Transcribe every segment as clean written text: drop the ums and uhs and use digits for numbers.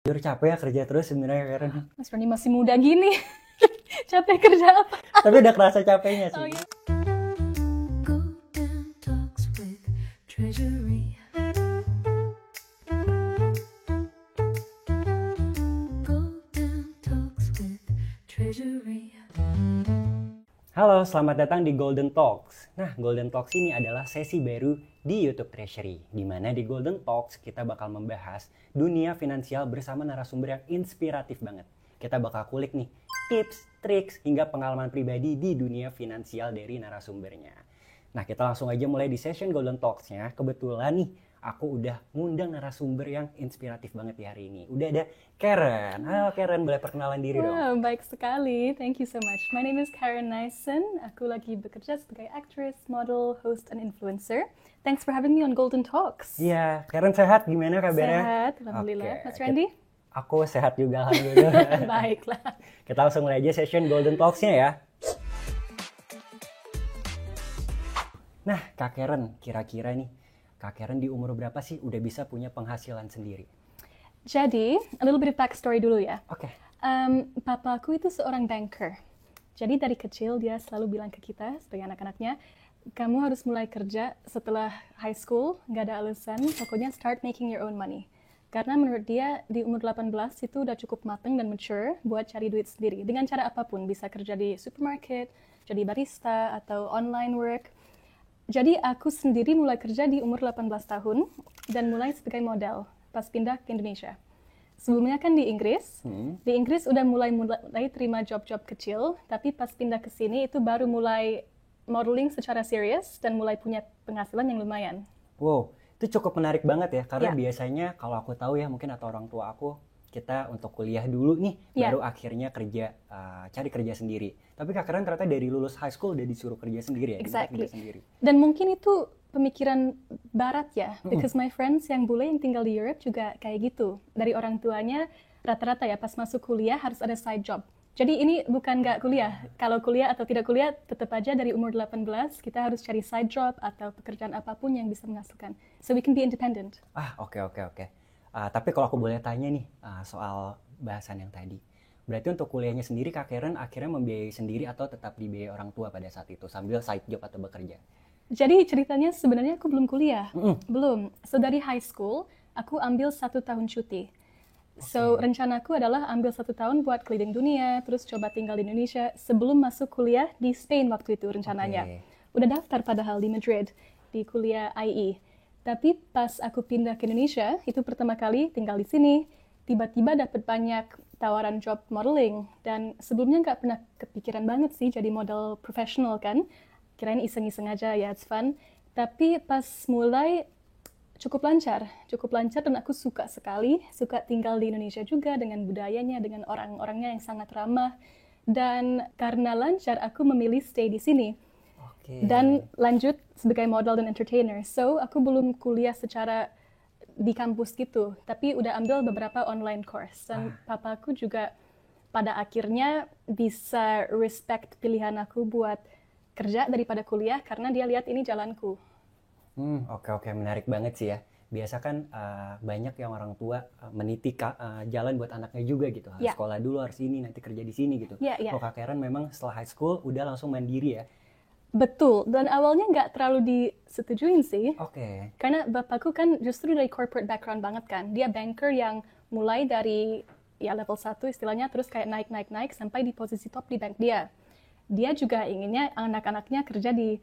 Jujur capek ya kerja terus sebenarnya Karen. Mas Rani masih muda gini. Capek kerja apa? Tapi udah kerasa capeknya sih. Oh, iya. Golden Talks with Treasury. Golden Talks with Treasury. Halo, selamat datang di Golden Talks. Nah, Golden Talks ini adalah sesi baru di YouTube Treasury, di mana di Golden Talks kita bakal membahas dunia finansial bersama narasumber yang inspiratif banget. Kita bakal kulik nih tips, triks, hingga pengalaman pribadi di dunia finansial dari narasumbernya. Nah, kita langsung aja mulai di session Golden Talks-nya. Kebetulan nih, aku udah ngundang narasumber yang inspiratif banget di hari ini. Udah ada Karen. Halo Karen, boleh perkenalan diri dong? Wow, baik sekali. Thank you so much. My name is Karen Nyssen. Aku lagi bekerja sebagai actress, model, host, and influencer. Thanks for having me on Golden Talks. Iya, Karen sehat? Gimana kabarnya? Sehat, alhamdulillah. Oke, Mas Randy? Aku sehat juga, alhamdulillah. Baiklah. Kita langsung mulai aja session Golden Talks-nya ya. Nah, Kak Karen, kira-kira nih, Kak Karen di umur berapa sih udah bisa punya penghasilan sendiri? Jadi, a little bit of backstory dulu ya. Oke. Papaku itu seorang banker. Jadi dari kecil dia selalu bilang ke kita sebagai anak-anaknya, kamu harus mulai kerja setelah high school, nggak ada alasan, pokoknya start making your own money. Karena menurut dia di umur 18 itu udah cukup mateng dan mature buat cari duit sendiri. Dengan cara apapun, bisa kerja di supermarket, jadi barista, atau online work. Jadi aku sendiri mulai kerja di umur 18 tahun dan mulai sebagai model pas pindah ke Indonesia. Sebelumnya kan di Inggris. Di Inggris udah mulai terima job-job kecil, tapi pas pindah ke sini itu baru mulai modeling secara serius dan mulai punya penghasilan yang lumayan. Wow, itu cukup menarik banget ya, karena Ya. biasanya kalau aku tahu ya, mungkin atau orang tua aku, kita untuk kuliah dulu nih, Ya. baru akhirnya kerja, cari kerja sendiri. Tapi Kak Karen ternyata dari lulus high school udah disuruh kerja sendiri ya, bisa Exactly. kerja sendiri. Dan mungkin itu pemikiran barat ya, because my friends yang bule yang tinggal di Europe juga kayak gitu. Dari orang tuanya rata-rata ya pas masuk kuliah harus ada side job. Jadi ini bukan nggak kuliah. Kalau kuliah atau tidak kuliah, tetap aja dari umur 18 kita harus cari side job atau pekerjaan apapun yang bisa menghasilkan. So we can be independent. Oke. Tapi kalau aku boleh tanya nih, soal bahasan yang tadi. Berarti untuk kuliahnya sendiri Kak Karen akhirnya membiayai sendiri atau tetap dibiayai orang tua pada saat itu sambil side job atau bekerja? Jadi ceritanya sebenarnya aku belum kuliah. Belum. So dari high school, aku ambil 1 tahun cuti. So rencanaku adalah ambil 1 tahun buat keliling dunia, terus coba tinggal di Indonesia sebelum masuk kuliah di Spain waktu itu rencananya. Oke. Udah daftar padahal di Madrid, di kuliah IE. Tapi pas aku pindah ke Indonesia, itu pertama kali tinggal di sini, tiba-tiba dapat banyak tawaran job modeling. Dan sebelumnya nggak pernah kepikiran banget sih jadi model profesional kan. Kirain iseng-iseng aja ya, it's fun. Tapi pas mulai cukup lancar dan aku suka sekali, suka tinggal di Indonesia juga dengan budayanya, dengan orang-orangnya yang sangat ramah. Dan karena lancar, aku memilih stay di sini. Oke. Dan lanjut sebagai model dan entertainer. So, aku belum kuliah secara di kampus gitu, tapi udah ambil beberapa online course. Dan papaku juga pada akhirnya bisa respect pilihan aku buat kerja daripada kuliah karena dia lihat ini jalanku. Oke, menarik banget sih ya. Biasa kan banyak yang orang tua meniti jalan buat anaknya juga gitu. Harus Ya. sekolah dulu, harus ini, nanti kerja di sini gitu. Ya. Kalau Kak Karen memang setelah high school udah langsung mandiri ya? Betul, dan awalnya nggak terlalu disetujuin sih. Oke. Karena bapakku kan justru dari corporate background banget kan. Dia banker yang mulai dari ya level 1 istilahnya, terus kayak naik sampai di posisi top di bank dia. Dia juga inginnya anak-anaknya kerja di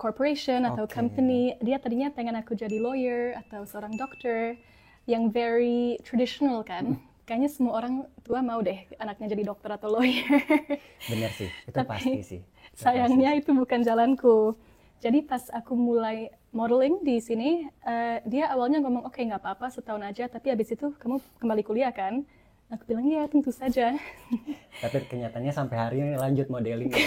corporation atau Oke. company. Dia tadinya pengen aku jadi lawyer atau seorang dokter yang very traditional kan. Kayaknya semua orang tua mau deh anaknya jadi dokter atau lawyer. Bener sih, itu Tapi pasti sih. Itu sayangnya itu bukan jalanku. Jadi pas aku mulai modeling di sini, dia awalnya ngomong, oke nggak apa-apa setahun aja, tapi habis itu kamu kembali kuliah kan? Aku bilang, ya tentu saja. Tapi kenyataannya sampai hari ini lanjut modeling ya.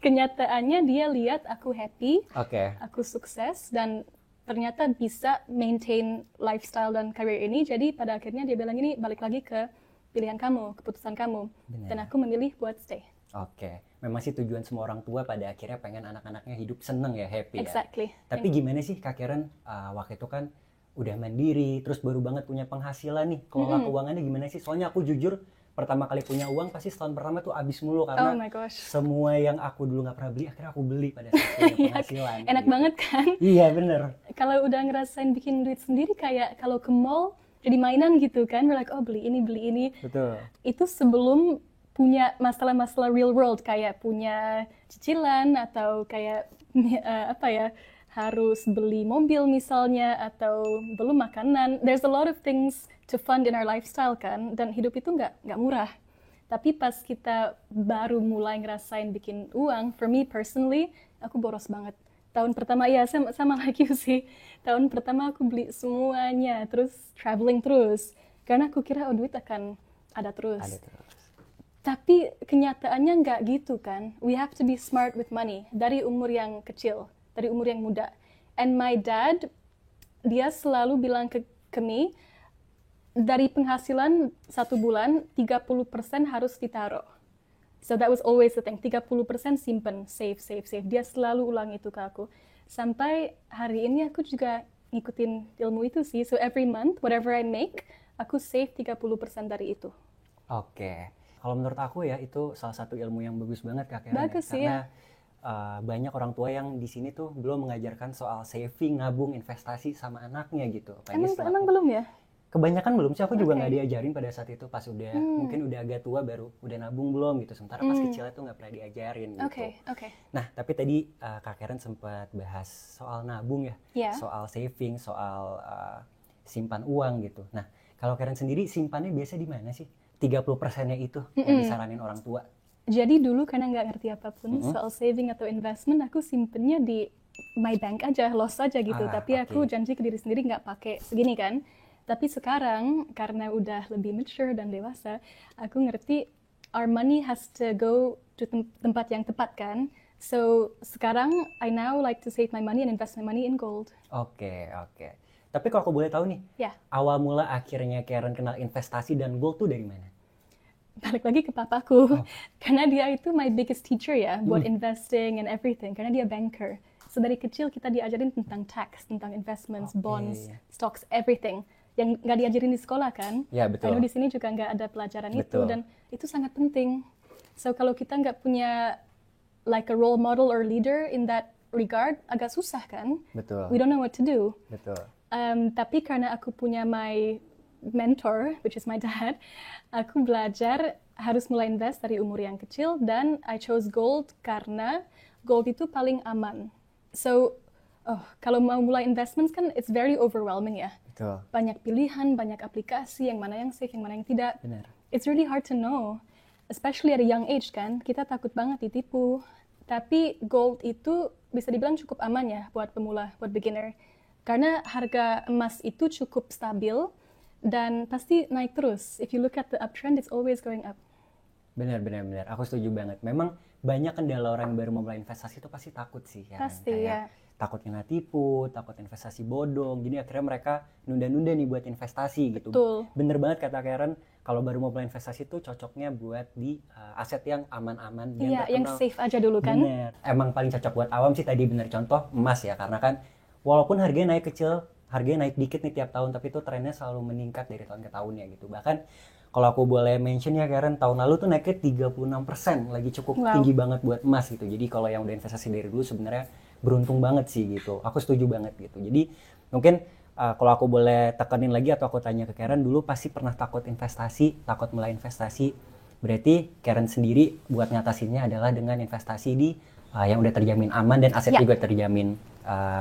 Kenyataannya dia lihat aku happy, Oke. aku sukses, dan ternyata bisa maintain lifestyle dan karir ini. Jadi pada akhirnya dia bilang ini balik lagi ke pilihan kamu, keputusan kamu. Benar. Dan aku memilih buat stay. Oke. Memang sih tujuan semua orang tua pada akhirnya pengen anak-anaknya hidup seneng ya, happy ya. Exactly. Tapi gimana sih Kak Karen waktu itu kan udah mandiri, terus baru banget punya penghasilan nih, kelola keuangannya gimana sih? Soalnya aku jujur pertama kali punya uang pasti setahun pertama tuh habis mulu Oh karena my gosh. semua yang aku dulu nggak pernah beli akhirnya aku beli pada saat punya penghasilan. Enak gitu. banget kan? Iya bener. Kalau udah ngerasain bikin duit sendiri kayak kalau ke mall jadi mainan gitu kan. We're like, oh beli ini. Betul. Itu sebelum punya masalah-masalah real world kayak punya cicilan atau kayak apa ya, harus beli mobil misalnya atau belum makanan. There's a lot of things to fund in our lifestyle kan, dan hidup itu nggak murah. Tapi pas kita baru mulai ngerasain bikin uang, for me personally, aku boros banget. Tahun pertama ya sama like you sih. Tahun pertama aku beli semuanya, terus traveling terus. Karena aku kira duit akan ada terus. Ada terus. Tapi kenyataannya nggak gitu kan. We have to be smart with money dari umur yang kecil, dari umur yang muda. And my dad, dia selalu bilang ke me, dari penghasilan 1 bulan, 30% harus ditaruh. So that was always the thing, 30% simpen, save. Dia selalu ulang itu ke aku. Sampai hari ini aku juga ngikutin ilmu itu sih. So every month, whatever I make, aku save 30% dari itu. Oke. Kalau menurut aku ya itu salah satu ilmu yang bagus banget Kak Karen. Bagus sih, Karena banyak orang tua yang di sini tuh belum mengajarkan soal saving, nabung, investasi sama anaknya gitu. Apalagi setelah Emang belum ya? kebanyakan belum sih, aku juga Oke. nggak diajarin pada saat itu, pas udah mungkin udah agak tua baru udah nabung belum gitu, sementara pas kecilnya tuh nggak pernah diajarin gitu. Oke. Nah tapi tadi Kak Karen sempat bahas soal nabung ya, Iya. soal saving, soal simpan uang gitu. Nah kalau Karen sendiri simpannya biasa di mana sih? 30%-nya itu yang disaranin orang tua. Jadi dulu karena nggak ngerti apapun soal saving atau investment, aku simpennya di my bank aja, loss aja gitu. Tapi aku janji ke diri sendiri nggak pakai segini kan. Tapi sekarang karena udah lebih mature dan dewasa, aku ngerti our money has to go to tempat yang tepat kan. So sekarang I now like to save my money and invest my money in gold. Oke. Tapi kalau aku boleh tahu nih, Ya, awal mula akhirnya Karen kenal investasi dan gold tuh dari mana? balik lagi ke papaku. Karena dia itu my biggest teacher ya buat investing and everything. Karena dia banker. So dari kecil kita diajarin tentang tax, tentang investments, bonds, stocks, everything. Yang nggak diajarin di sekolah kan? Ya, betul. I know di sini juga nggak ada pelajaran itu, Betul. dan itu sangat penting. So kalau kita nggak punya like a role model or leader in that regard, agak susah kan? Betul. We don't know what to do. Betul. Tapi karena aku punya my mentor, which is my dad, aku belajar harus mulai invest dari umur yang kecil, dan I chose gold karena gold itu paling aman. So, kalau mau mulai investments kan it's very overwhelming ya. Betul. Banyak pilihan, banyak aplikasi, yang mana yang safe, yang mana yang tidak. Benar. It's really hard to know, especially at a young age kan. Kita takut banget ditipu. Tapi gold itu bisa dibilang cukup aman ya buat pemula, buat beginner. Karena harga emas itu cukup stabil dan pasti naik terus. If you look at the uptrend, it's always going up. Benar. Aku setuju banget. Memang banyak kendala orang yang baru memulai investasi itu pasti takut sih. Ya, Pasti, kayak ya. takut kena tipu, takut investasi bodong. Jadi akhirnya mereka nunda-nunda nih buat investasi gitu. Betul. Bener banget kata Karen, kalau baru mau mulai investasi itu cocoknya buat di aset yang aman-aman. Iya, yang safe aja dulu kan. Bener. Emang paling cocok buat awam sih tadi, bener, contoh emas ya. Karena kan walaupun harganya naik kecil, harganya naik dikit nih tiap tahun, tapi itu trennya selalu meningkat dari tahun ke tahun ya gitu. Bahkan kalau aku boleh mention ya Karen, tahun lalu tuh naiknya 36%, lagi cukup tinggi banget buat emas gitu. Jadi kalau yang udah investasi dari dulu sebenarnya beruntung banget sih gitu. Aku setuju banget gitu. Jadi mungkin kalau aku boleh tekanin lagi atau aku tanya ke Karen, dulu pasti pernah takut investasi, takut mulai investasi. Berarti Karen sendiri buat ngatasinnya adalah dengan investasi di yang udah terjamin aman dan aset juga terjamin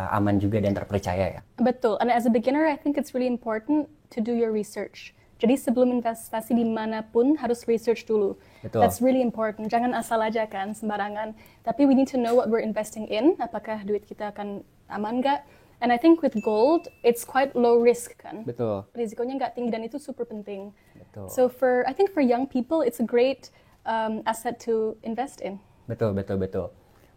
aman juga dan terpercaya ya. Betul. And as a beginner, I think it's really important to do your research. Jadi sebelum investasi dimanapun harus research dulu. Betul. That's really important. Jangan asal aja kan, sembarangan. Tapi we need to know what we're investing in. Apakah duit kita akan aman nggak? And I think with gold, it's quite low risk kan. Betul. Risikonya nggak tinggi dan itu super penting. Betul. So I think for young people, it's a great asset to invest in. Betul.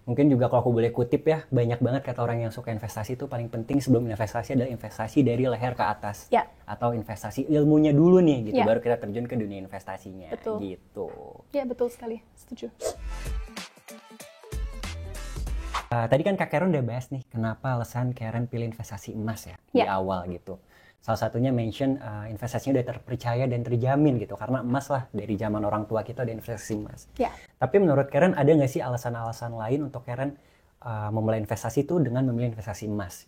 Mungkin juga kalau aku boleh kutip ya, banyak banget kata orang yang suka investasi itu paling penting sebelum investasi adalah investasi dari leher ke atas. Ya. Atau investasi ilmunya dulu nih gitu, Ya. baru kita terjun ke dunia investasinya. Betul. Gitu. Ya, betul sekali. Setuju. Tadi kan Kak Karen udah bahas nih, kenapa alasan Karen pilih investasi emas ya di Ya. awal gitu. Salah satunya mention investasinya udah terpercaya dan terjamin gitu. Karena emas lah, dari zaman orang tua kita udah investasi emas. Ya. Tapi menurut Karen ada nggak sih alasan-alasan lain untuk Karen memulai investasi itu dengan memilih investasi emas?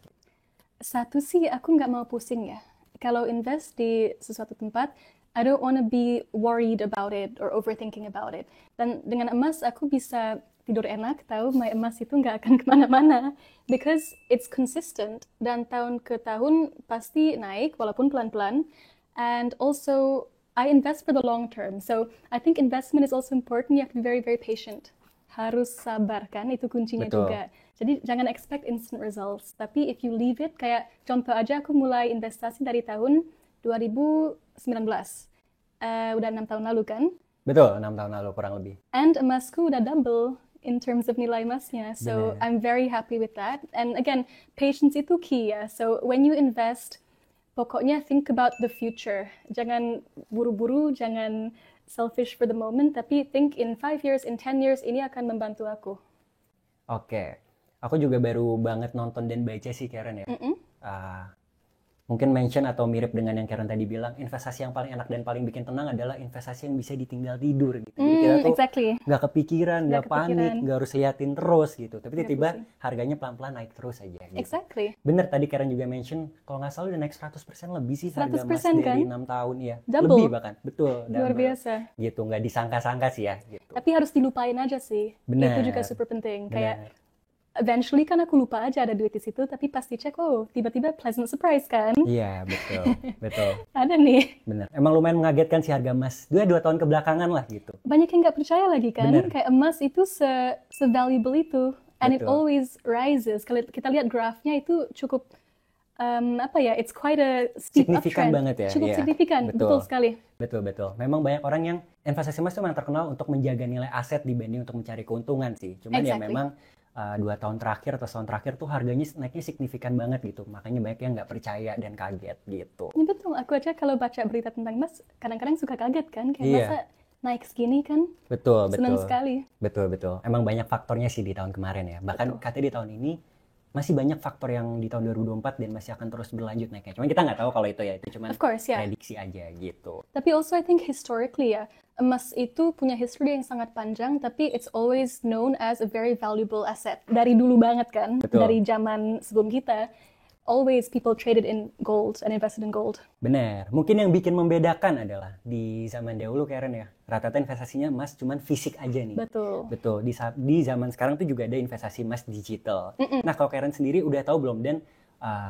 Satu sih, aku nggak mau pusing ya. Kalau invest di sesuatu tempat, I don't want to be worried about it or overthinking about it. Dan dengan emas, aku bisa tidur enak, tahu my emas itu nggak akan kemana-mana. Because it's consistent. Dan tahun ke tahun pasti naik, walaupun pelan-pelan. And also, I invest for the long term. So, I think investment is also important. You have to be very, very patient. Harus sabar kan, itu kuncinya Betul. juga. Jadi jangan expect instant results. Tapi if you leave it, kayak contoh aja aku mulai investasi dari tahun 2019. Udah 6 tahun lalu kan. Betul, 6 tahun lalu kurang lebih. And emasku udah double in terms of nilai emasnya. So Benar. I'm very happy with that. And again, patience itu key ya. So when you invest, pokoknya think about the future. Jangan buru-buru, jangan selfish for the moment, tapi think in 5 years, in 10 years, ini akan membantu aku. Oke, aku juga baru banget nonton dan baca sih Karen ya. Mungkin mention atau mirip dengan yang Karen tadi bilang, investasi yang paling enak dan paling bikin tenang adalah investasi yang bisa ditinggal tidur gitu. Jadi kita tuh Exactly. nggak kepikiran, nggak Nggak panik, kepikiran. nggak harus liatin terus gitu. Tapi Nggak tiba-tiba pusing. harganya pelan-pelan naik terus aja gitu. Exactly. Bener, tadi Karen juga mention, kalau nggak salah udah naik 100% lebih sih harga emas 100% dari kan? 6 tahun ya. Double. Lebih bahkan, betul. Luar double. biasa. Gitu, nggak disangka-sangka sih ya gitu. Tapi harus dilupain aja sih. Benar. Itu juga super penting. Kayak Benar. eventually kan aku lupa aja ada duit di situ, tapi pas dicek, oh tiba-tiba pleasant surprise kan. Iya, betul. Betul. Ada nih. Bener. Emang lumayan mengagetkan sih harga emas. 2 tahun kebelakangan lah gitu. Banyak yang nggak percaya lagi kan. Benar. Kayak emas itu se-valuable itu. And it Betul. always rises. Kalau kita lihat grafnya itu cukup, apa ya, it's quite a steep Signifikan uptrend. banget ya, Cukup iya. signifikan, Betul. betul sekali. Betul. Memang banyak orang yang investasi emas itu memang terkenal untuk menjaga nilai aset dibanding untuk mencari keuntungan sih. Cuman ya Exactly. memang 2 tahun terakhir atau setahun terakhir tuh harganya naiknya signifikan banget gitu. Makanya banyak yang nggak percaya dan kaget gitu. Ya betul, aku aja kalau baca berita tentang emas, kadang-kadang suka kaget kan. Kayak Iya. masa naik segini kan. Betul. Senang sekali. Betul. Emang banyak faktornya sih di tahun kemarin ya. Bahkan katanya di tahun ini masih banyak faktor yang di tahun 2024 dan masih akan terus berlanjut naiknya. Cuman kita nggak tahu kalau itu ya. Itu cuman Of course, ya. prediksi aja gitu. Tapi also I think historically ya, emas itu punya history yang sangat panjang, tapi it's always known as a very valuable asset. Dari dulu banget kan, Betul. dari zaman sebelum kita, always people traded in gold and invested in gold. Bener. Mungkin yang bikin membedakan adalah di zaman dahulu Karen ya, rata-rata investasinya emas cuman fisik aja nih. Betul. Betul. Di zaman sekarang tuh juga ada investasi emas digital. Nah, kalau Karen sendiri udah tahu belum? Dan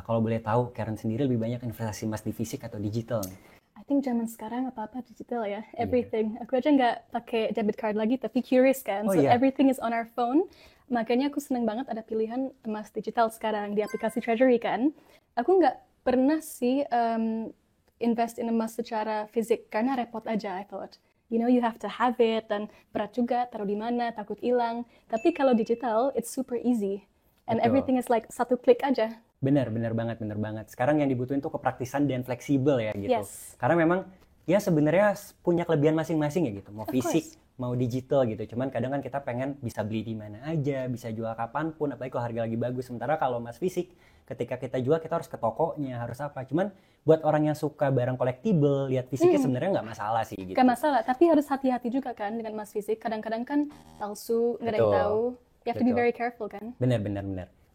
kalau boleh tahu, Karen sendiri lebih banyak investasi emas di fisik atau digital nih? I think zaman sekarang apa-apa digital ya, everything. Aku aja nggak pakai debit card lagi, tapi curious kan. Oh, So iya. everything is on our phone. Makanya aku seneng banget ada pilihan emas digital sekarang di aplikasi Treasury kan. Aku nggak pernah sih invest in emas secara fisik karena repot aja, I thought. You know, you have to have it, dan berat juga, taruh di mana, takut hilang. Tapi kalau digital, it's super easy. And Betul. everything is like satu klik aja. Bener banget. Sekarang yang dibutuhin tuh kepraktisan dan fleksibel ya gitu. Yes. Karena memang ya sebenarnya punya kelebihan masing-masing ya gitu. Mau Of fisik, mau digital gitu. Cuman kadang kan kita pengen bisa beli di mana aja, bisa jual kapanpun, apalagi kalau harga lagi bagus. Sementara kalau emas fisik, ketika kita jual kita harus ke tokonya, harus apa. Cuman buat orang yang suka barang kolektibel, lihat fisiknya sebenarnya nggak masalah sih gitu. Gak masalah, tapi harus hati-hati juga kan dengan emas fisik. Kadang-kadang kan palsu, nggak ada yang Betul. tahu. You have to be Betul. very careful kan. Bener.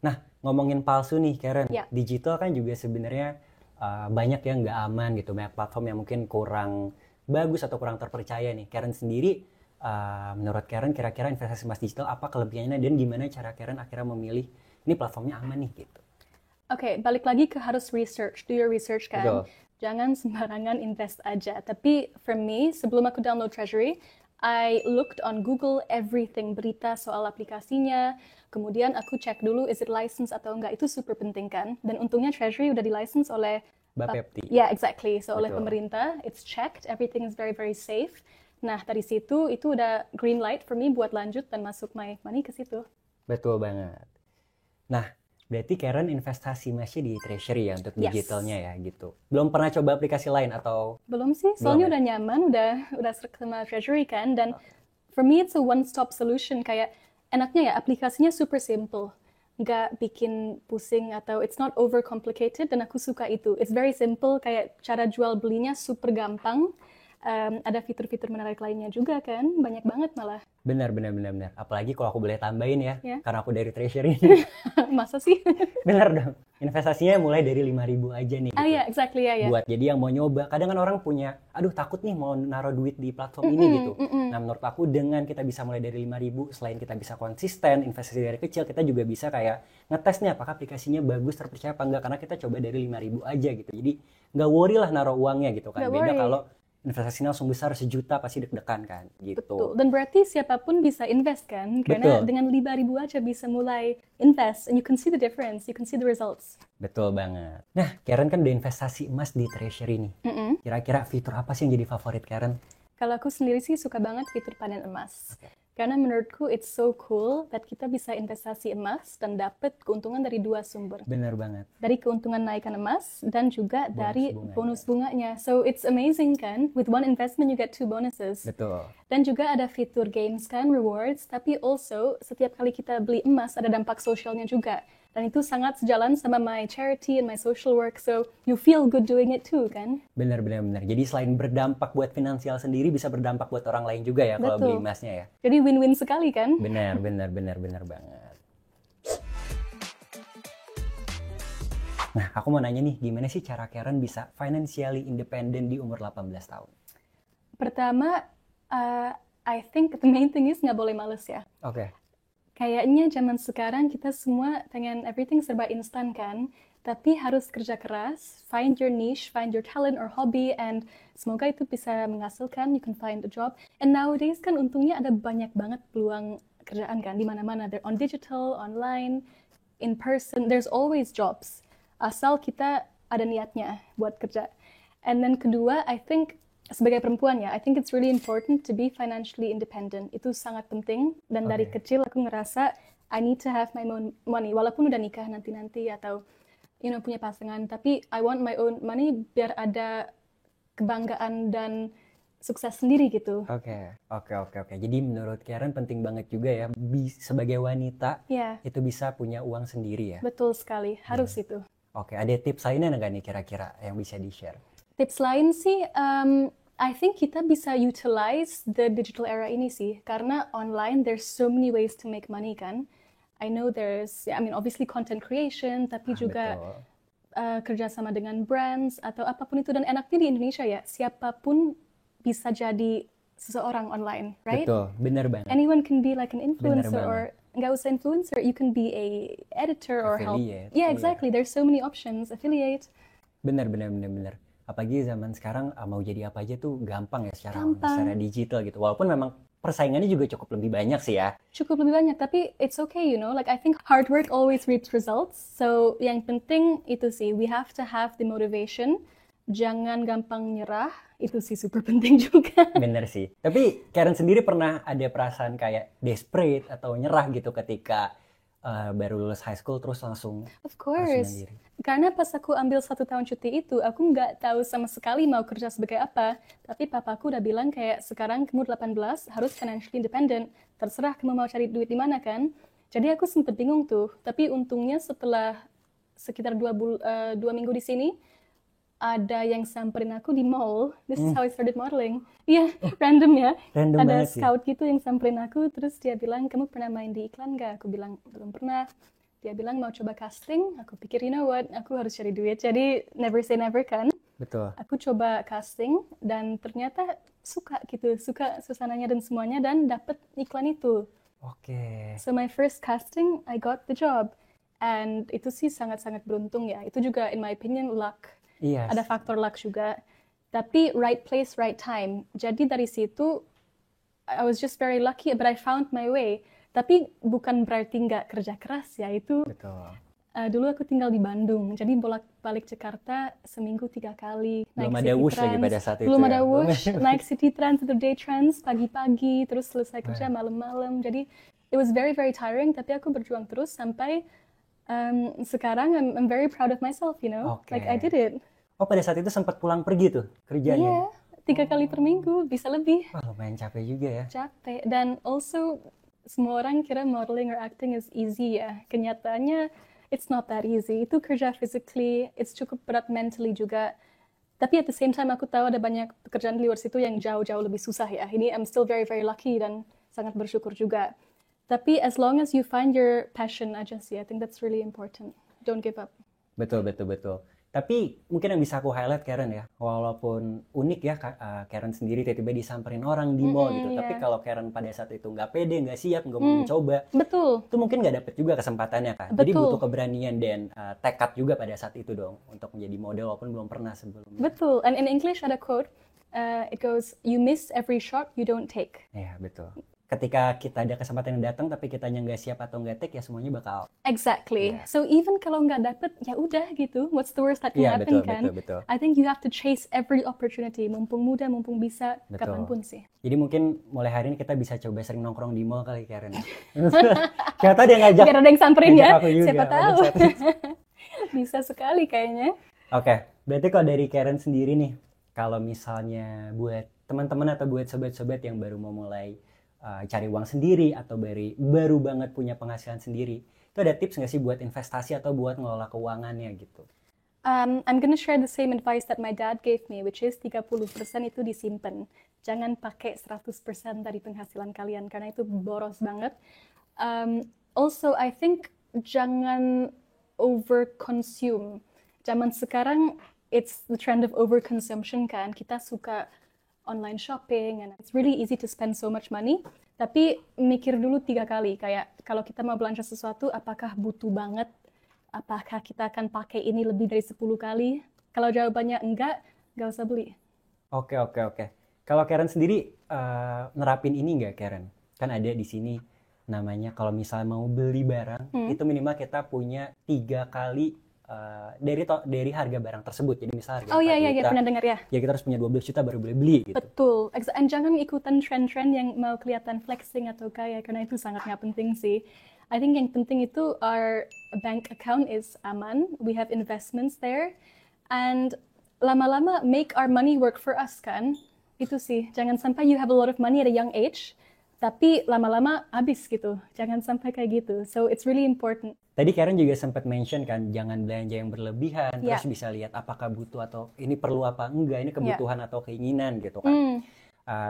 Nah, ngomongin palsu nih Karen, Ya. digital kan juga sebenarnya banyak yang nggak aman gitu, banyak platform yang mungkin kurang bagus atau kurang terpercaya nih. Karen sendiri, menurut Karen kira-kira investasi emas digital apa kelebihannya dan gimana cara Karen akhirnya memilih ini platformnya aman nih gitu? Oke, balik lagi ke harus research, do your research kan. Betul. Jangan sembarangan invest aja. Tapi for me, sebelum aku download Treasury, I looked on Google everything, berita soal aplikasinya. Kemudian aku cek dulu, is it license atau enggak. Itu super penting kan. Dan untungnya Treasury udah di-license oleh Bapepti. Yeah, exactly. So oleh Betul. pemerintah, it's checked, everything is very, very safe. Nah, dari situ, itu udah green light for me buat lanjut dan masuk my money ke situ. Betul banget. Nah, berarti Karen investasi emasnya di Treasury ya untuk Yes. digitalnya ya gitu. Belum pernah coba aplikasi lain atau? Belum sih, soalnya Belum ya? udah nyaman, udah serak sama Treasury kan. Dan for me, it's a one-stop solution. Kayak enaknya ya, aplikasinya super simple. nggak bikin pusing atau it's not over complicated, dan aku suka itu. It's very simple, kayak cara jual belinya super gampang. Ada fitur-fitur menarik lainnya juga kan, banyak banget malah. Benar. Apalagi kalau aku boleh tambahin ya, Ya. karena aku dari treasury ini. Masa sih? Benar dong. Investasinya mulai dari 5.000 aja nih. Ah gitu. ya, exactly ya. Buat jadi yang mau nyoba, kadang kan orang punya, aduh takut nih mau naruh duit di platform ini gitu. Nah menurut aku dengan kita bisa mulai dari 5.000, selain kita bisa konsisten, investasi dari kecil, kita juga bisa kayak ngetes nih apakah aplikasinya bagus, terpercaya apa enggak, karena kita coba dari 5.000 aja gitu. Jadi nggak worry lah naruh uangnya gitu kan. Nggak Beda worry. kalau investasinya langsung besar 1 juta pasti deg-degan kan gitu. Betul. Dan berarti siapapun bisa invest kan? Karena Betul. dengan 5.000 aja bisa mulai invest, and you can see the difference, you can see the results. Betul banget. Nah, Karen kan udah investasi emas di treasury nih. Kira-kira fitur apa sih yang jadi favorit Karen? Kalau aku sendiri sih suka banget fitur panen emas. Karena menurutku it's so cool that kita bisa investasi emas dan dapat keuntungan dari 2 sumber. Bener banget. Dari keuntungan naikan emas dan juga dari bunganya. bonus bunganya. So it's amazing kan? With one investment you get 2 bonuses. Betul. Dan juga ada fitur games kan, rewards, tapi also setiap kali kita beli emas ada dampak sosialnya juga. Dan itu sangat sejalan sama my charity and my social work, so you feel good doing it too kan? Bener. Jadi selain berdampak buat finansial sendiri, bisa berdampak buat orang lain juga ya kalau Betul. beli emasnya ya. Jadi win-win sekali kan? Bener banget. Nah, aku mau nanya nih, gimana sih cara Karen bisa financially independent di umur 18 tahun? Pertama, I think the main thing is nggak boleh males ya. Oke. Kayaknya zaman sekarang kita semua pengen everything serba instan kan, tapi harus kerja keras, find your niche, find your talent or hobby, and semoga itu bisa menghasilkan, you can find a job. And nowadays kan untungnya ada banyak banget peluang kerjaan kan, di mana-mana. They're on digital, online, in person, there's always jobs. Asal kita ada niatnya buat kerja. And then kedua, I think sebagai perempuan ya, I think it's really important to be financially independent. Itu sangat penting, dan dari Oke. kecil aku ngerasa I need to have my own money. Walaupun udah nikah nanti-nanti atau punya pasangan, tapi I want my own money biar ada kebanggaan dan sukses sendiri gitu. Oke. Jadi menurut Karen penting banget juga ya, sebagai wanita Ya, itu bisa punya uang sendiri ya. betul sekali. Harus itu. Oke, ada tips lainnya nggak nih kira-kira yang bisa di-share? Tips lain sih, I think kita bisa utilize the digital era ini sih, karena online there's so many ways to make money kan. I know obviously content creation, tapi juga Betul. kerjasama dengan brands atau apapun itu. Dan enaknya di Indonesia ya, siapapun bisa jadi seseorang online, right? Betul, bener banget. Anyone can be like an influencer, banget. or nggak usah influencer, you can be a editor or help. Affiliate, Yeah, oh, exactly. There's so many options. Affiliate. Bener. Apalagi zaman sekarang mau jadi apa aja tuh gampang ya Gampang. secara digital gitu. Walaupun memang persaingannya juga cukup lebih banyak sih ya. Cukup lebih banyak, tapi it's okay, like I think hard work always reaps results. So yang penting itu sih, we have to have the motivation. Jangan gampang nyerah, itu sih super penting juga. Bener sih. Tapi Karen sendiri pernah ada perasaan kayak desperate atau nyerah gitu ketika baru lulus high school terus langsung Of course. mandiri? Karena pas aku ambil 1 tahun cuti itu, aku nggak tahu sama sekali mau kerja sebagai apa. Tapi papaku udah bilang kayak, sekarang kamu 18, harus financially independent. Terserah kamu mau cari duit di mana kan. Jadi aku sempet bingung tuh. Tapi untungnya setelah sekitar 2 minggu di sini, ada yang samperin aku di mall. This is how I started modeling. Iya, random ya. Random Ada banget sih. scout gitu yang samperin aku, terus dia bilang, kamu pernah main di iklan nggak? Aku bilang, belum pernah. Dia bilang mau coba casting. Aku pikir, you know what, aku harus cari duit. Jadi never say never kan. Betul. Aku coba casting dan ternyata suka suasananya dan semuanya, dan dapet iklan itu. Oke. So my first casting, I got the job. And itu sih sangat-sangat beruntung ya. Itu juga in my opinion luck. Iya. Ada faktor luck juga. Tapi right place, right time. Jadi dari situ, I was just very lucky, but I found my way. Tapi bukan berarti nggak kerja keras ya. Itu Betul. dulu aku tinggal di Bandung. Jadi bolak-balik Jakarta seminggu 3 kali. Belum Naik ada City Wush lagi Trans. pada saat itu Belum ya. ada Belum Wush. ada. Naik City Trans atau Day Trans pagi-pagi. Terus selesai kerja malam-malam. Jadi it was very, very tiring. Tapi aku berjuang terus sampai sekarang I'm very proud of myself, Oke. Like I did it. Oh, pada saat itu sempat pulang pergi tuh kerjanya. Iya, 3 kali per minggu, bisa lebih. Wah, lumayan capek juga ya. Capek. Dan also semua orang kira modeling or acting is easy ya. Kenyataannya it's not that easy. Itu kerja physically, it's cukup berat mentally juga. Tapi at the same time aku tahu ada banyak pekerjaan di luar situ yang jauh-jauh lebih susah ya. Ini I'm still very very lucky dan sangat bersyukur juga. Tapi as long as you find your passion aja sih, I think that's really important. Don't give up. Betul, betul, betul. Tapi mungkin yang bisa aku highlight Karen ya, walaupun unik ya Karen sendiri tiba-tiba disamperin orang di mall gitu. Tapi iya. kalau Karen pada saat itu nggak pede, nggak siap, nggak mau mencoba, Betul. itu mungkin nggak dapet juga kesempatannya kan. Jadi Betul. butuh keberanian dan tekad juga pada saat itu dong untuk menjadi model walaupun belum pernah sebelumnya. Betul. And in English ada quote, it goes, you miss every shot you don't take. Ya betul. Ketika kita ada kesempatan yang datang tapi kitanya nggak siap atau nggak take ya semuanya bakal. Exactly. Yeah. So even kalau nggak dapet, ya udah gitu. What's the worst that can Iya happen betul, kan? betul, betul. I think you have to chase every opportunity. Mumpung muda, mumpung bisa, Betul. kapanpun sih. Jadi mungkin mulai hari ini kita bisa coba sering nongkrong di mall kali Karen. Siapa dia ngajak. Biar ada yang samperin ngajak ya. aku juga, Siapa pada tahu. saat itu. Bisa sekali kayaknya. Oke, berarti kalau dari Karen sendiri nih, kalau misalnya buat teman-teman atau buat sobat-sobat yang baru mau mulai cari uang sendiri atau baru banget punya penghasilan sendiri, itu ada tips nggak sih buat investasi atau buat ngelola keuangannya gitu? I'm gonna share the same advice that my dad gave me, which is 30% itu disimpan. Jangan pakai 100% dari penghasilan kalian, karena itu boros banget. Also, I think jangan overconsume. Zaman sekarang, it's the trend of overconsumption kan. Kita suka online shopping, and it's really easy to spend so much money. Tapi mikir dulu 3 kali, kayak kalau kita mau belanja sesuatu, apakah butuh banget? Apakah kita akan pakai ini lebih dari 10 kali? Kalau jawabannya enggak usah beli. Oke. Kalau Karen sendiri nerapin ini nggak Karen? Kan ada di sini namanya kalau misalnya mau beli barang, itu minimal kita punya 3 kali dari harga barang tersebut. Jadi misalnya harga Oh 4 iya, juta, pernah dengar ya. ya kita harus punya 12 juta baru boleh beli gitu. Betul. And jangan ikutan tren-tren yang mau kelihatan flexing atau kaya, karena itu sangat nggak penting sih. I think yang penting itu our bank account is aman, we have investments there, and lama-lama make our money work for us kan. Itu sih, jangan sampai you have a lot of money at a young age, tapi lama-lama habis gitu. Jangan sampai kayak gitu. So it's really important. Tadi Karen juga sempat mention kan, jangan belanja yang berlebihan, Yeah. terus bisa lihat apakah butuh atau ini perlu apa enggak, ini kebutuhan atau keinginan gitu kan.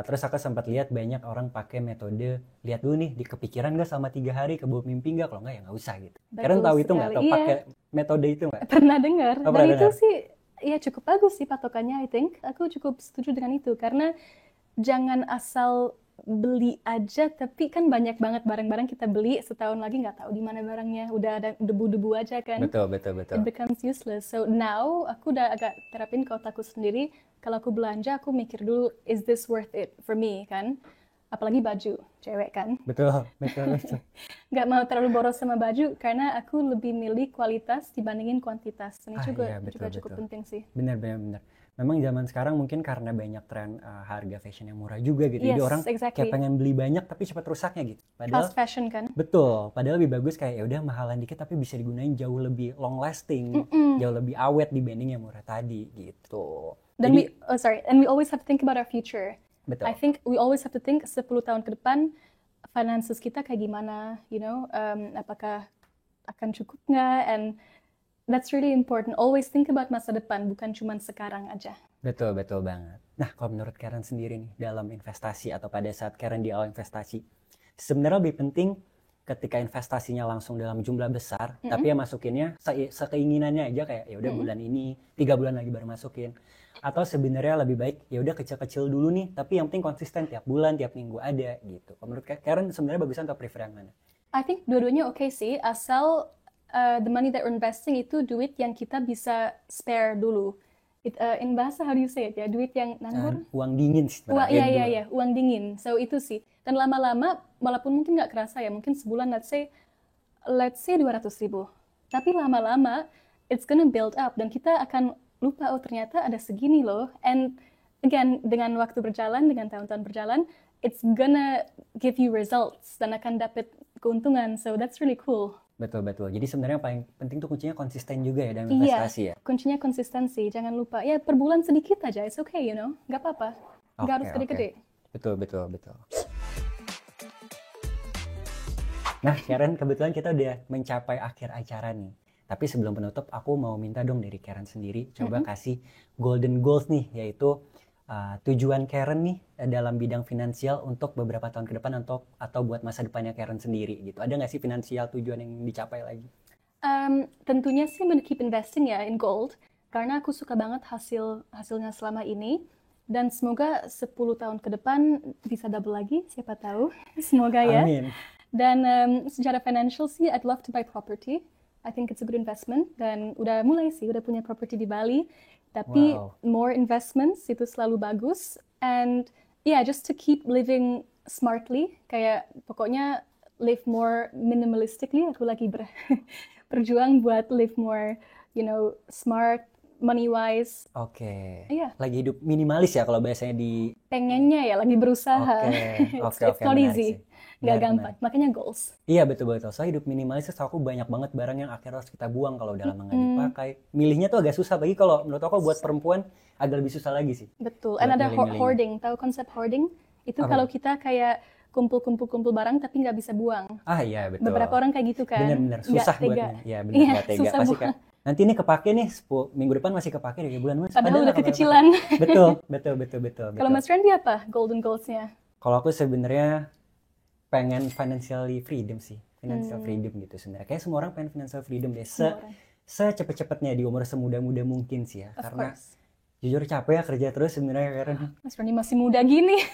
Terus aku sempat lihat banyak orang pakai metode, lihat dulu nih, di kepikiran nggak selama 3 hari, kebawa mimpi nggak, kalau nggak ya nggak usah gitu. Betul Karen tahu itu nggak, sekali, atau iya. pakai metode itu nggak? Pernah dengar, Oh, dan pernah itu dengar. sih ya cukup bagus sih patokannya, I think. Aku cukup setuju dengan itu, karena jangan asal beli aja, tapi kan banyak banget barang-barang kita beli, setahun lagi nggak tahu di mana barangnya, udah ada debu-debu aja kan. Betul. It becomes useless. So now aku udah agak terapin ke otakku sendiri, kalau aku belanja aku mikir dulu, is this worth it for me kan? Apalagi baju, cewek kan. Betul. Nggak mau terlalu boros sama baju, karena aku lebih milih kualitas dibandingin kuantitas. Ini juga Iya, juga cukup betul. penting sih. Benar. Memang zaman sekarang mungkin karena banyak tren harga fashion yang murah juga gitu. Jadi Yes, orang exactly. kayak pengen beli banyak tapi cepat rusaknya gitu. Padahal Fast fashion kan. betul, padahal lebih bagus kayak ya udah mahalan dikit tapi bisa digunain jauh lebih long lasting, jauh lebih awet dibanding yang murah tadi gitu. Dan Jadi we always have to think about our future. betul. I think we always have to think 10 tahun ke depan, finances kita kayak gimana, apakah akan cukup nggak, and that's really important. Always think about masa depan, bukan cuma sekarang aja. Betul banget. Nah, kalau menurut Karen sendiri nih dalam investasi atau pada saat Karen di awal investasi, sebenarnya lebih penting ketika investasinya langsung dalam jumlah besar, tapi ya masukinnya sekeinginannya aja kayak ya udah bulan ini, 3 bulan lagi baru masukin. Atau sebenarnya lebih baik ya udah kecil-kecil dulu nih, tapi yang penting konsisten tiap bulan, tiap minggu ada gitu. Kalau menurut Karen sebenarnya bagusan atau prefer yang mana? I think dua-duanya oke sih, asal the money that we're investing itu duit yang kita bisa spare dulu. In bahasa how do you say it ya, duit yang nganggur. Uang dingin sih sebenarnya. Iya, uang dingin. So itu sih. Dan lama-lama, walaupun mungkin nggak kerasa ya, mungkin sebulan let's say 200.000. Tapi lama-lama, it's gonna build up. Dan kita akan lupa, oh ternyata ada segini loh. And again, dengan waktu berjalan, dengan tahun-tahun berjalan, it's gonna give you results. Dan akan dapat keuntungan. So that's really cool. Betul. Jadi sebenarnya yang paling penting tuh kuncinya konsisten juga ya dalam investasi ya. Kuncinya konsistensi. Jangan lupa. Ya, per bulan sedikit aja. It's okay, Nggak apa-apa. Nggak harus Oke. gede-gede. Betul. Nah, Karen, kebetulan kita udah mencapai akhir acara nih. Tapi sebelum penutup, aku mau minta dong dari Karen sendiri, coba kasih golden goals nih, yaitu tujuan Karen nih dalam bidang finansial untuk beberapa tahun ke depan atau buat masa depannya Karen sendiri gitu. Ada nggak sih finansial tujuan yang dicapai lagi? Tentunya sih keep investing ya in gold, karena aku suka banget hasilnya selama ini. Dan semoga 10 tahun ke depan bisa double lagi, siapa tahu. Semoga ya. Amin. Dan secara financial sih, I'd love to buy property. I think it's a good investment. Dan udah mulai sih, udah punya property di Bali. Tapi Wow. more investments itu selalu bagus. And yeah, just to keep living smartly. Kayak pokoknya live more minimalistically. Aku lagi berjuang buat live more, smart, money-wise. Oke. Iya. Lagi hidup minimalis ya kalau biasanya di... Pengennya ya, lagi berusaha. Oke, It's not menarik easy. sih. Nggak Menarik, gampang. Makanya goals. Iya betul-betul. Soalnya hidup minimalis itu aku banyak banget barang yang akhirnya harus kita buang kalau udah lama nggak dipakai. Milihnya tuh agak susah. Bagi kalau menurut aku buat perempuan agak lebih susah lagi sih. Betul. Buat And ada milih-milihnya. hoarding. Tahu konsep hoarding? Itu Apa? kalau kita kayak kumpul-kumpul barang tapi nggak bisa buang. Ah iya betul. Beberapa orang kayak gitu kan. Bener-bener Nggak susah tega. buatnya. Iya bener Iya, nggak tega. susah Pasti buang. Kak. Nanti ini kepake nih 10 minggu depan masih kepake deh bulan mas. Padahal udah nggak kepake-pake? kekecilan. Betul. Kalau Mas Randy apa golden goals-nya? Kalau aku sebenarnya pengen financially freedom sih. Financial freedom gitu sebenarnya. Kayak semua orang pengen financial freedom deh. Semua orang. Secepet-cepetnya di umur semuda-muda mungkin sih ya. Of Karena course. jujur capek ya kerja terus sebenarnya Karen. Mas Randy masih muda gini.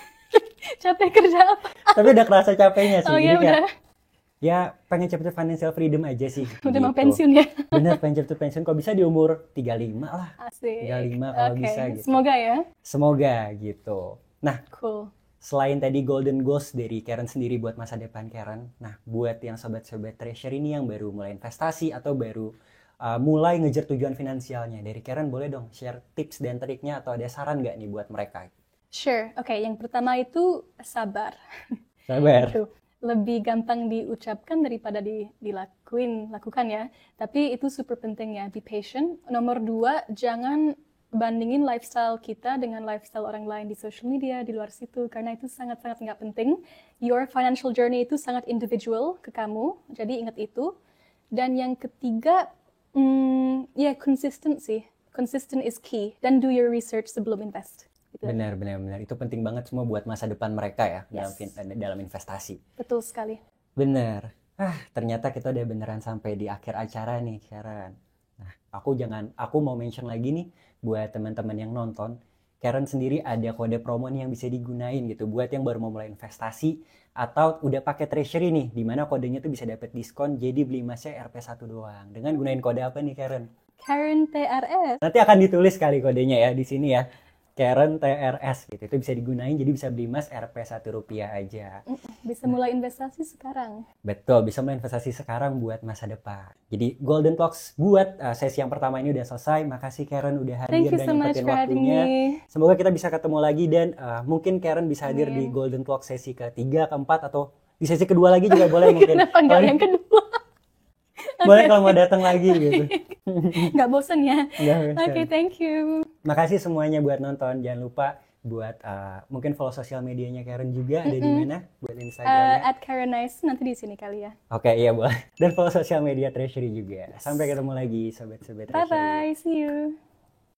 Capek kerja apa? Tapi udah kerasa capeknya sih. Oh Jadi ya kayak, udah. ya pengen cepet financial freedom aja sih. Udah mau gitu. pensiun ya. Bener pengen cepet pensiun. Kalau bisa di umur 35 lah. Asik. 35 kalau Oke, bisa gitu. Semoga ya. Semoga gitu. Nah, Cool. selain tadi golden goals dari Karen sendiri buat masa depan Karen, nah buat yang sobat-sobat treasure ini yang baru mulai investasi atau baru mulai ngejar tujuan finansialnya, dari Karen boleh dong share tips dan triknya atau ada saran nggak nih buat mereka? Sure. Oke, yang pertama itu sabar. Sabar. Itu lebih gampang diucapkan daripada lakukan ya. Tapi itu super penting ya, be patient. Nomor 2, jangan bandingin lifestyle kita dengan lifestyle orang lain di social media, di luar situ. Karena itu sangat-sangat nggak penting. Your financial journey itu sangat individual ke kamu. Jadi ingat itu. Dan yang ketiga, ya consistency. Consistent is key. Dan do your research sebelum invest. Gitu. Benar. Itu penting banget semua buat masa depan mereka ya Yes. dalam investasi. Betul sekali. Bener. Ternyata kita udah beneran sampai di akhir acara nih, Karen. Nah, aku mau mention lagi nih buat teman-teman yang nonton. Karen sendiri ada kode promo nih yang bisa digunain gitu buat yang baru mau mulai investasi atau udah pakai treasury nih, di mana kodenya tuh bisa dapat diskon jadi beli emasnya Rp1 doang. Dengan gunain kode apa nih, Karen? Karen TRS. Nanti akan ditulis kali kodenya ya di sini ya. Karen TRS gitu. Itu bisa digunain jadi bisa beli emas Rp1 aja. Bisa mulai investasi sekarang. Betul, bisa mulai investasi sekarang buat masa depan. Jadi Golden Talks buat sesi yang pertama ini udah selesai. Makasih Karen udah hadir Thank you dan so much nyempetin for having waktunya. me. Semoga kita bisa ketemu lagi dan mungkin Karen bisa hadir di Amin. Golden Talks sesi ketiga, keempat atau di sesi kedua lagi juga boleh mungkin. Kenapa nggak yang kedua? Boleh kalau mau datang lagi gitu. Nggak bosan ya? Nggak bosan. Oke, thank you. Makasih semuanya buat nonton. Jangan lupa buat mungkin follow sosial medianya Karen juga ada di mana buat Instagramnya. At Karen Nice, nanti di sini kali ya. Oke, iya boleh. Dan follow sosial media Treasury juga. Sampai ketemu lagi sobat-sobat Treasury. Bye-bye, see you.